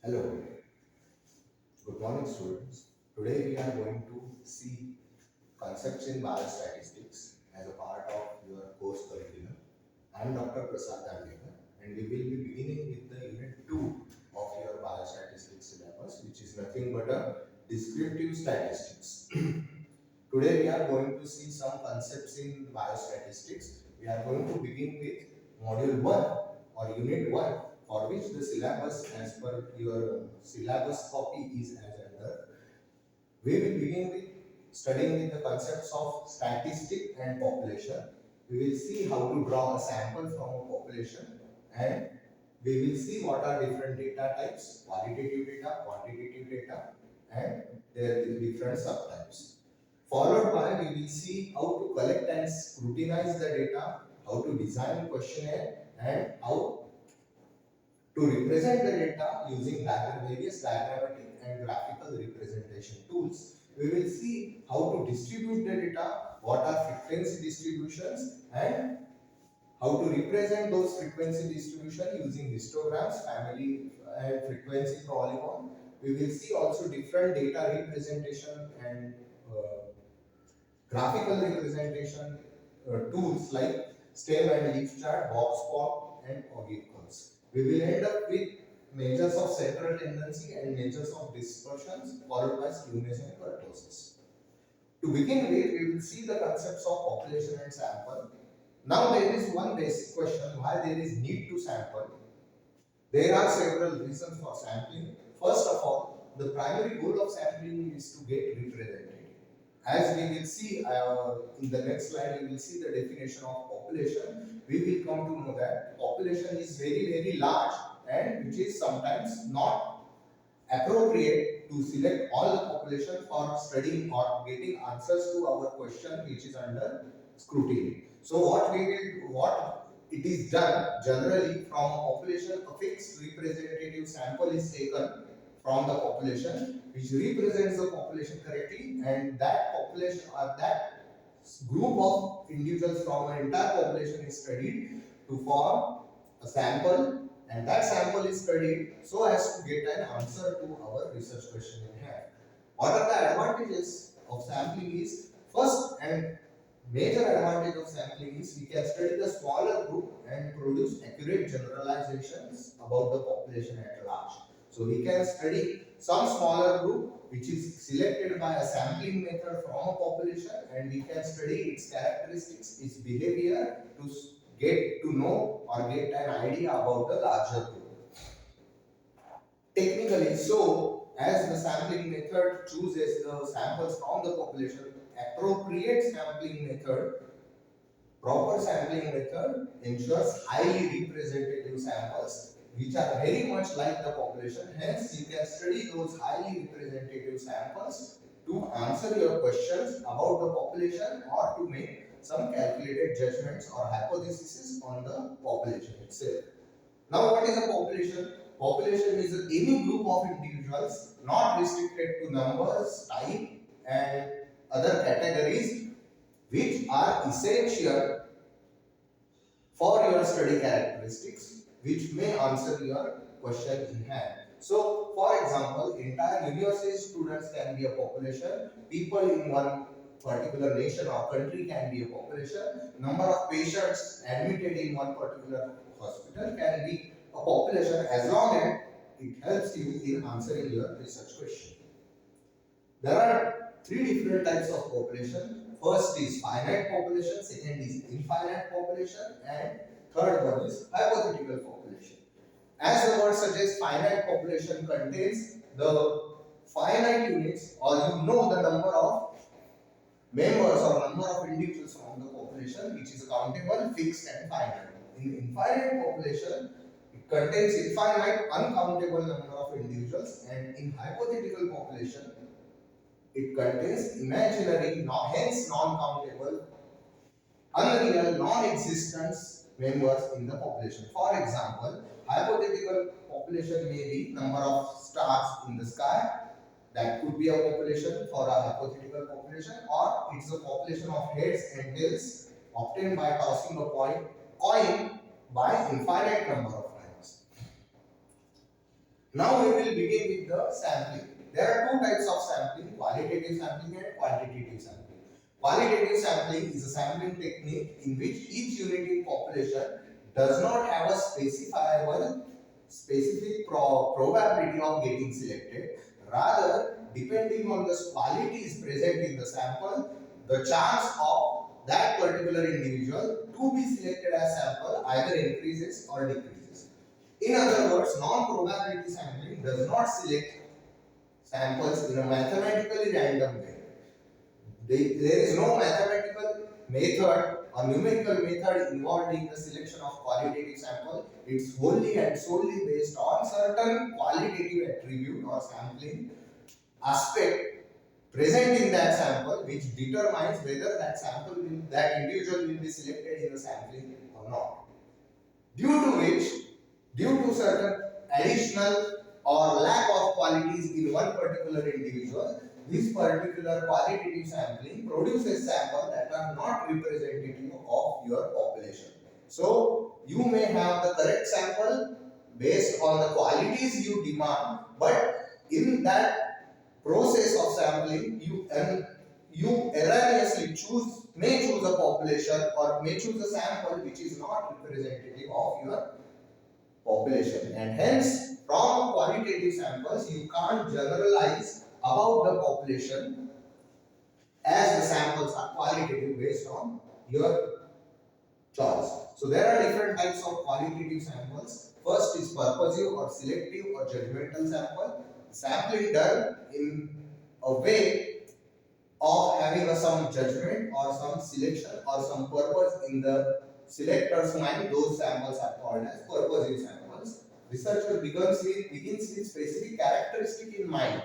Hello, good morning students. Today we are going to see concepts in biostatistics as a part of your course curriculum. I am Dr. Prasad Dandekar and we will be beginning with the unit 2 of your biostatistics syllabus, which is nothing but a descriptive statistics. Today we are going to see some concepts in biostatistics. We are going to begin with module 1 or unit 1, for which the syllabus as per your syllabus copy is as under. We will begin with studying with the concepts of statistic and population. We will see how to draw a sample from a population, and we will see what are different data types, qualitative data, quantitative data, and their different subtypes. Followed by, we will see how to collect and scrutinize the data, how to design questionnaire, and how to represent the data using various diagrammatic and graphical representation tools. We will see how to distribute the data, what are frequency distributions, and how to represent those frequency distribution using histograms, family and frequency polygon. We will see also different data representation and graphical representation tools like stem and leaf chart, box plot, and Ogee curves. We will end up with measures of central tendency and measures of dispersions, followed by skewness and kurtosis. To begin with, we will see the concepts of population and sample. Now there is one basic question: why there is need to sample? There are several reasons for sampling. First of all, the primary goal of sampling is to get representative. As we will see in the next slide, we will see the definition of population. We will come to know that population is very large and which is sometimes not appropriate to select all the population for studying or getting answers to our question which is under scrutiny. So what it is done generally from a population, a fixed representative sample is taken from the population which represents the population correctly, and that population or that group of individuals from an entire population is studied to form a sample, and that sample is studied so as to get an answer to our research question in hand. What are the advantages of sampling is, first and major advantage of sampling is we can study the smaller group and produce accurate generalizations about the population at large. So we can study some smaller group which is selected by a sampling method from a population, and we can study its characteristics, its behavior to get to know or get an idea about the larger group. Technically, so as the sampling method chooses the samples from the population, appropriate sampling method, proper sampling method ensures highly representative samples which are very much like the population. Hence, you can study those highly representative samples to answer your questions about the population or to make some calculated judgments or hypotheses on the population itself. Now, what is a population? Population is any group of individuals not restricted to numbers, type, and other categories which are essential for your study characteristics, which may answer your question in hand. So, for example, entire university students can be a population, people in one particular nation or country can be a population, number of patients admitted in one particular hospital can be a population, as long as it helps you in answering your research question. There are three different types of population. First is finite population, second is infinite population, and third one is hypothetical population. As the word suggests, finite population contains the finite units, or you know the number of members or number of individuals from the population which is countable, fixed and finite. In infinite population, it contains infinite, uncountable number of individuals, and in hypothetical population, it contains imaginary, hence non-countable, unreal, non-existent members in the population. For example, hypothetical population may be number of stars in the sky. That could be a population for a hypothetical population, or it's a population of heads and tails obtained by tossing a coin by infinite number of times. Now we will begin with the sampling. There are two types of sampling, qualitative sampling and quantitative sampling. Qualitative sampling is a sampling technique in which each unit in population does not have a specific probability of getting selected. Rather, depending on the qualities present in the sample, the chance of that particular individual to be selected as sample either increases or decreases. In other words, non-probability sampling does not select samples in a mathematically random way. There is no mathematical method or numerical method involved in the selection of qualitative sample. It's wholly and solely based on certain qualitative attribute or sampling aspect present in that sample, which determines whether that individual will be selected in the sampling or not. Due to which, due to certain additional or lack of qualities in one particular individual, this particular qualitative sampling produces samples that are not representative of your population. So, you may have the correct sample based on the qualities you demand, but in that process of sampling, you erroneously may choose a population or may choose a sample which is not representative of your population, and hence from qualitative samples you can't generalize about the population as the samples are qualitative based on your choice. So there are different types of qualitative samples. First is purposive or selective or judgmental sample. Sampling done in a way of having some judgment or some selection or some purpose in the selector's mind. Those samples are called as purposive samples. Researcher begins with specific characteristic in mind,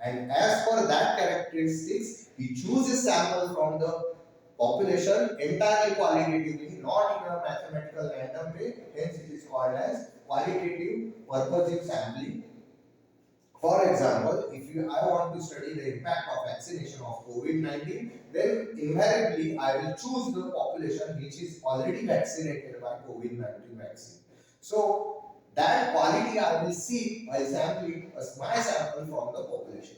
and as per that characteristics, he chooses sample from the population entirely qualitatively, not in a mathematical random way. Hence, it is called as qualitative purposive sampling. For example, if I want to study the impact of vaccination of COVID-19, then invariably I will choose the population which is already vaccinated by COVID-19 vaccine. So that quality I will see by sampling my sample from the population.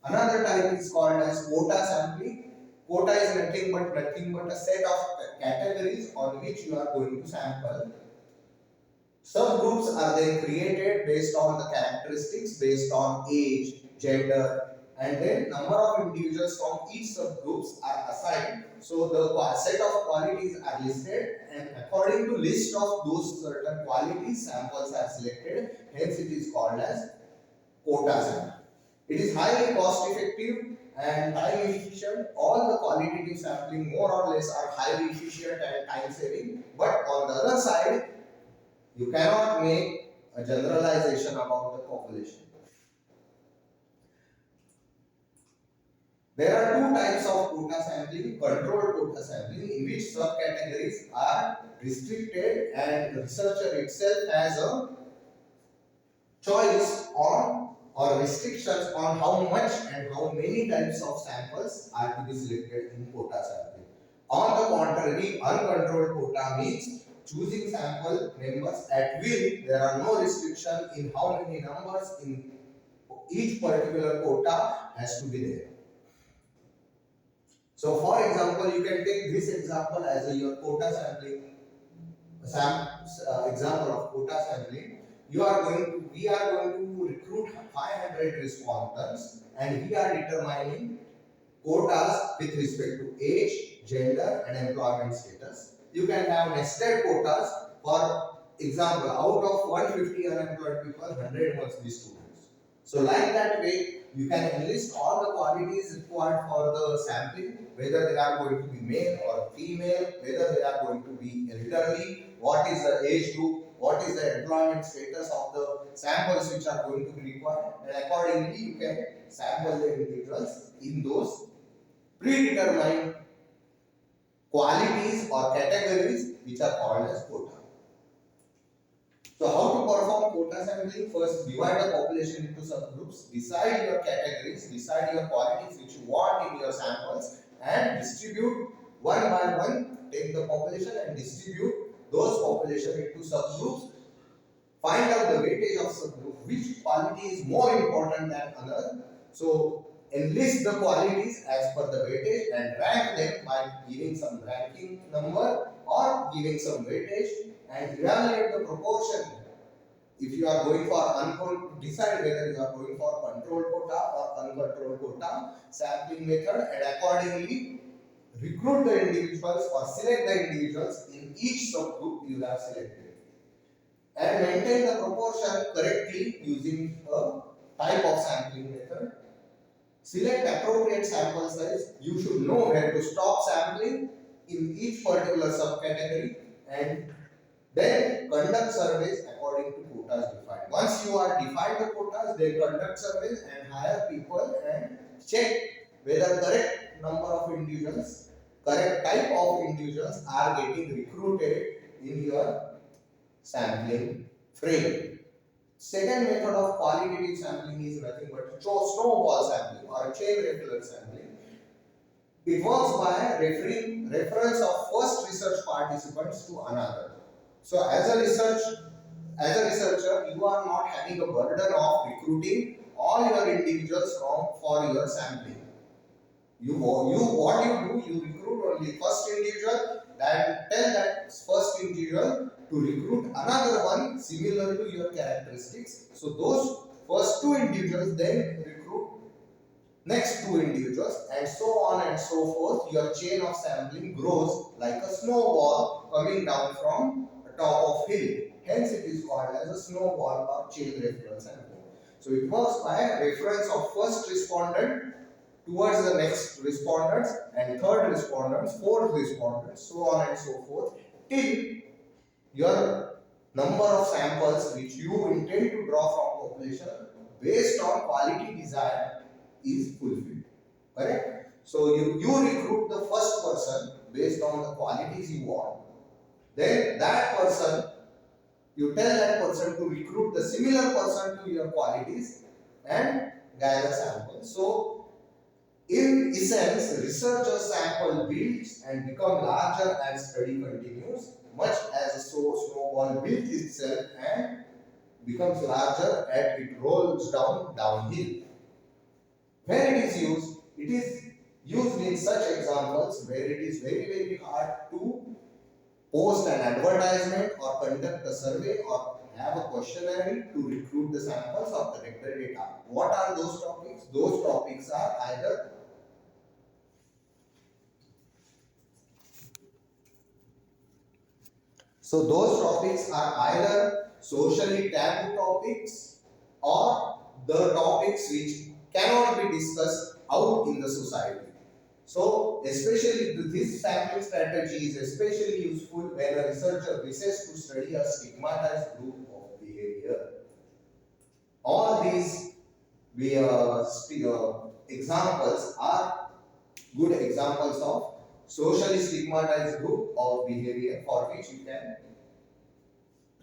Another type is called as quota sampling. Quota is nothing but a set of categories on which you are going to sample. Subgroups are then created based on the characteristics, based on age, gender, and then number of individuals from each subgroups are assigned. So the set of qualities are listed, and according to list of those certain qualities, samples are selected. Hence, it is called as quota sample. It is highly cost effective and time efficient. All the qualitative sampling more or less are highly efficient and time saving. But on the other side, you cannot make a generalization about the population. There are two types of quota sampling: controlled quota sampling, in which subcategories are restricted and the researcher itself has a choice on or restrictions on how much and how many types of samples are to be selected in quota sampling. On the contrary, uncontrolled quota means choosing sample numbers at will. There are no restriction in how many numbers in each particular quota has to be there. So for example, you can take this example as your quota sampling example of quota sampling. We are going to recruit 500 respondents, and we are determining quotas with respect to age, gender, and employment status. You can have nested quotas. For example, out of 150 unemployed people, 100 must be students. So like that way, you can enlist all the qualities required for the sampling, whether they are going to be male or female, whether they are going to be elderly, what is the age group, what is the employment status of the samples which are going to be required, and accordingly you can sample the individuals in those predetermined qualities or categories which are called as quota. So how to perform quota sampling? First, divide the population into subgroups, decide your categories, decide your qualities which you want in your samples, and distribute one by one. Take the population and distribute those population into subgroups. find out the weightage of subgroup, which quality is more important than another. So enlist the qualities as per the weightage and rank them by giving some ranking number or giving some weightage, and evaluate the proportion. If you are going for uncontrolled, decide whether you are going for controlled quota or uncontrolled quota sampling method, and accordingly recruit the individuals or select the individuals in each subgroup you have selected, and maintain the proportion correctly using a type of sampling method. Select appropriate sample size. You should know where to stop sampling in each particular subcategory, and then conduct surveys according to quotas defined. Once you are defined the quotas, then conduct surveys and hire people and check whether correct number of individuals, correct type of individuals are getting recruited in your sampling frame. Second method of qualitative sampling is nothing but snowball sampling or chain referral sampling. It works by referring reference of first research participants to another. So as a researcher, you are not having a burden of recruiting all your individuals for your sampling. What you do, you recruit only first individual, then tell that first individual to recruit another one similar to your characteristics. So those first two individuals then recruit next two individuals, and so on and so forth. Your chain of sampling grows like a snowball coming down from the top of hill. Hence it is called as a snowball or chain referral sampling. So it works by reference of first respondent towards the next respondents, and third respondents, fourth respondents, so on and so forth, till your number of samples which you intend to draw from population based on quality desired is fulfilled. Correct? So you recruit the first person based on the qualities you want. Then that person, you tell that person to recruit the similar person to your qualities and gather samples. So in essence, researcher sample builds and become larger as study continues, much as a snowball builds itself and becomes larger as it rolls downhill. Where it is used in such examples where it is very hard to post an advertisement or conduct a survey or have a questionnaire to recruit the samples or collect the data. What are those topics? Those topics are either socially taboo topics or the topics which cannot be discussed out in the society. So, especially this sampling strategy is especially useful when a researcher wishes to study a stigmatized group of behavior. All these examples are good examples of socially stigmatized group of behavior for which you can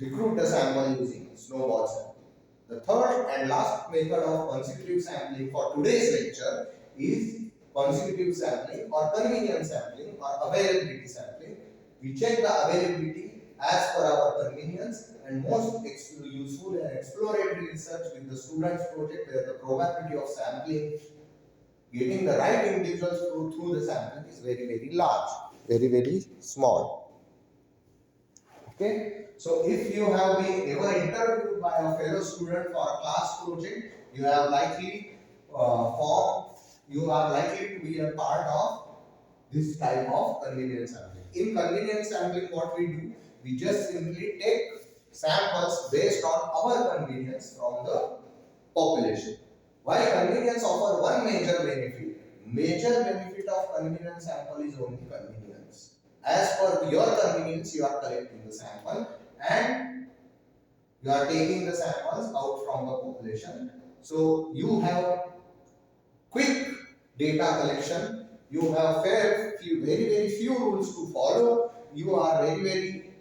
recruit the sample using snowball sampling. The third and last method of consecutive sampling for today's lecture is consecutive sampling or convenience sampling or availability sampling. We check the availability as per our convenience, and most useful and exploratory research with the students project where the probability of sampling getting the right individuals through the sampling is very large, very small. Okay, so if you have been ever interviewed by a fellow student for a class project, you have likely you are likely to be a part of this type of convenience sampling. In convenience sampling, what we do, we just simply take samples based on our convenience from the population. Why convenience offer one major benefit? Major benefit of convenience sample is only convenience. As per your convenience, you are collecting the sample and you are taking the samples out from the population. So you have quick data collection. You have very few rules to follow. You are very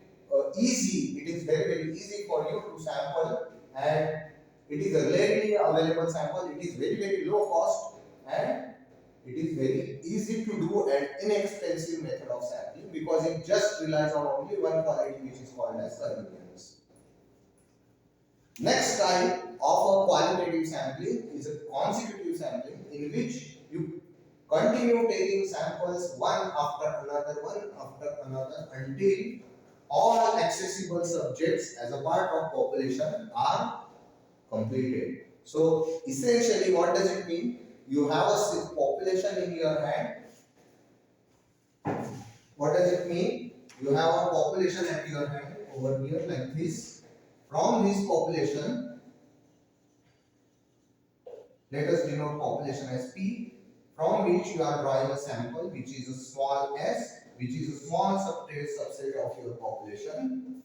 easy. It is very easy for you to sample, and it is a readily available sample. It is very low cost, and it is very easy to do an inexpensive method of sampling because it just relies on only one quality, which is called as convenience. Next type of a qualitative sampling is a consecutive sampling in which you continue taking samples one after another until all accessible subjects as a part of population are completed. So essentially what does it mean? You have a population in your hand. What does it mean? You have a population at your hand over here like this. From this population, let us denote population as P, from which you are drawing a sample which is a small s, which is a small subset of your population.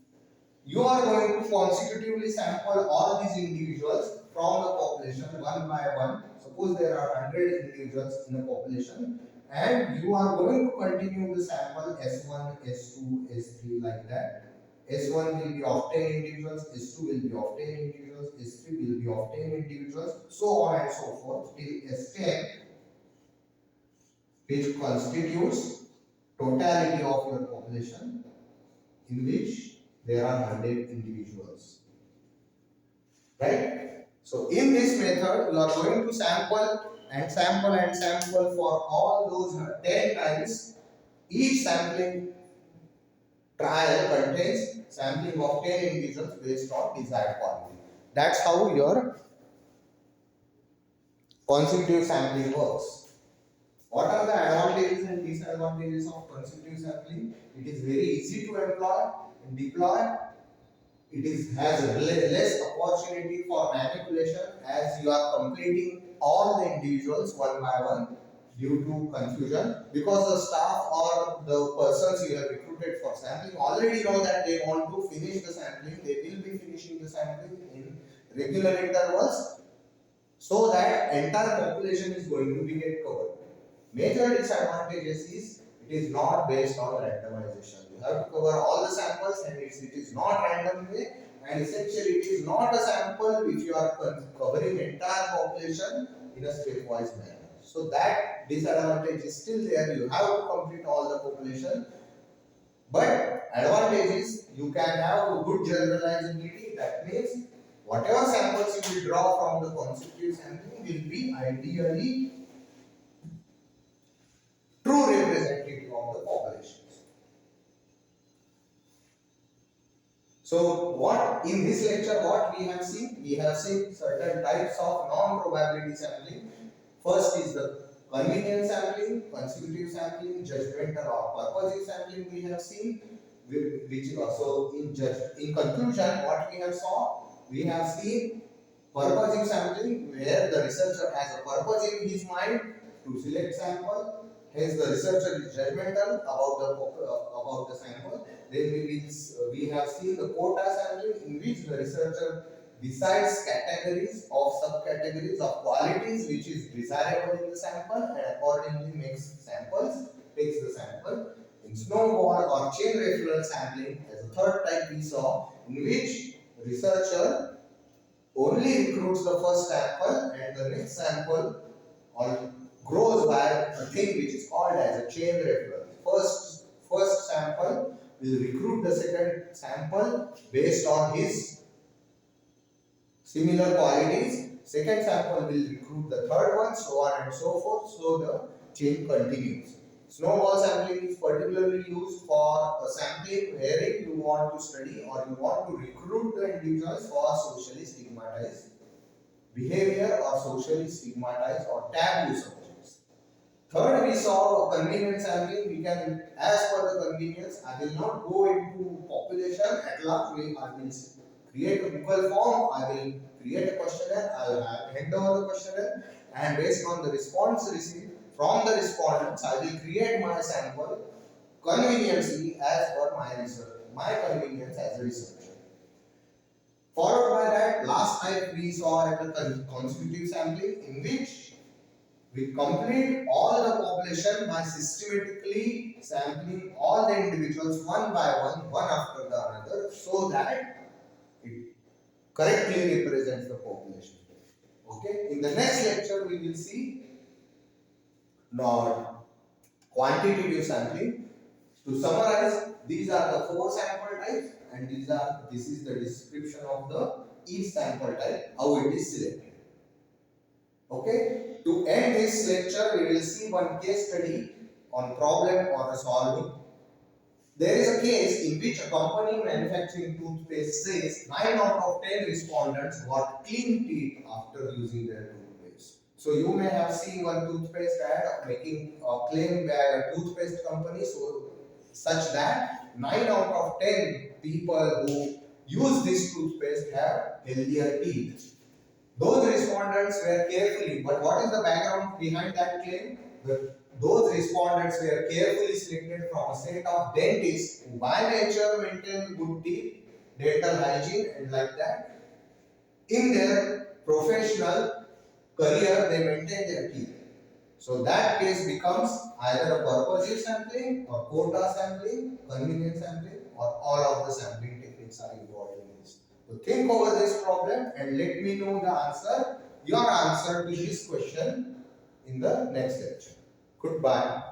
You are going to consecutively sample all these individuals from the population one by one. Suppose there are 100 individuals in a population, and you are going to continue the sample S1, S2, S3 like that. S1 will be of 10 individuals, S2 will be of 10 individuals, S3 will be of 10 individuals, so on and so forth till S10, which constitutes totality of your population, in which there are 100 individuals. Right? So in this method, you are going to sample and sample and sample for all those 10 times. Each sampling trial contains sampling of 10 individuals based on desired quality. That's how your consecutive sampling works. What are the advantages and disadvantages of consecutive sampling? It is very easy to employ and deploy. It has less opportunity for manipulation as you are completing all the individuals one by one due to confusion, because the staff or the persons you have recruited for sampling already know that they want to finish the sampling. They will be finishing the sampling in regular intervals, so that entire population is going to be get covered. Major disadvantages is it is not based on randomization. You have to cover all the samples, and it is not random way, and essentially it is not a sample which you are covering entire population in a stepwise manner. So that disadvantage is still there. You have to complete all the population. But advantage is you can have a good generalizability. That means whatever samples you will draw from the consecutive sampling will be ideally true representative of the populations. So what in this lecture what we have seen? We have seen certain types of non-probability sampling. First is the convenience sampling, consecutive sampling, judgmental or purposive sampling we have seen. Which also in conclusion what we have seen purposive sampling, where the researcher has a purpose in his mind to select sample. Hence, the researcher is judgmental about the sample. Then we have seen the quota sampling, in which the researcher decides categories of subcategories of qualities which is desirable in the sample and accordingly takes the sample. In snowball or chain referral sampling, as a third type we saw, in which researcher only recruits the first sample and the next sample or grows by a thing which is called as a chain referral. First sample will recruit the second sample based on his similar qualities. Second sample will recruit the third one, so on and so forth. So the chain continues. Snowball sampling is particularly used for a sampling wherein you want to study or you want to recruit the individuals for socially stigmatized behavior or socially stigmatized or taboo subjects. Third, we saw convenience sampling. We can, as per the convenience, I will not go into population at large. I will create a Google form. I will create a questionnaire. I will hand over the questionnaire, and based on the response received from the respondents, I will create my sample conveniently as per my research, my convenience as a researcher. Followed by that, last type we saw at the consecutive sampling, in which we complete all the population by systematically sampling all the individuals one by one after the another, so that it correctly represents the population. Okay. In the next lecture, we will see not quantitative sampling. To summarize, these are the four sample types, and this is the description of the each sample type, how it is selected. Okay, to end this lecture, we will see one case study on problem or solving. There is a case in which a company manufacturing toothpaste says 9 out of 10 respondents got clean teeth after using their toothpaste. So you may have seen one toothpaste ad making a claim by a toothpaste company, so such that 9 out of 10 people who use this toothpaste have healthier teeth. Those respondents were carefully, but what is the background behind that claim? Those respondents were carefully selected from a set of dentists who by nature maintain good teeth, dental hygiene and like that. In their professional career, they maintain their teeth. So that case becomes either a purposive sampling or quota sampling, convenience sampling, or all of the sampling techniques are involved in this. So think over this problem and let me know the answer, your answer to this question in the next lecture. Goodbye.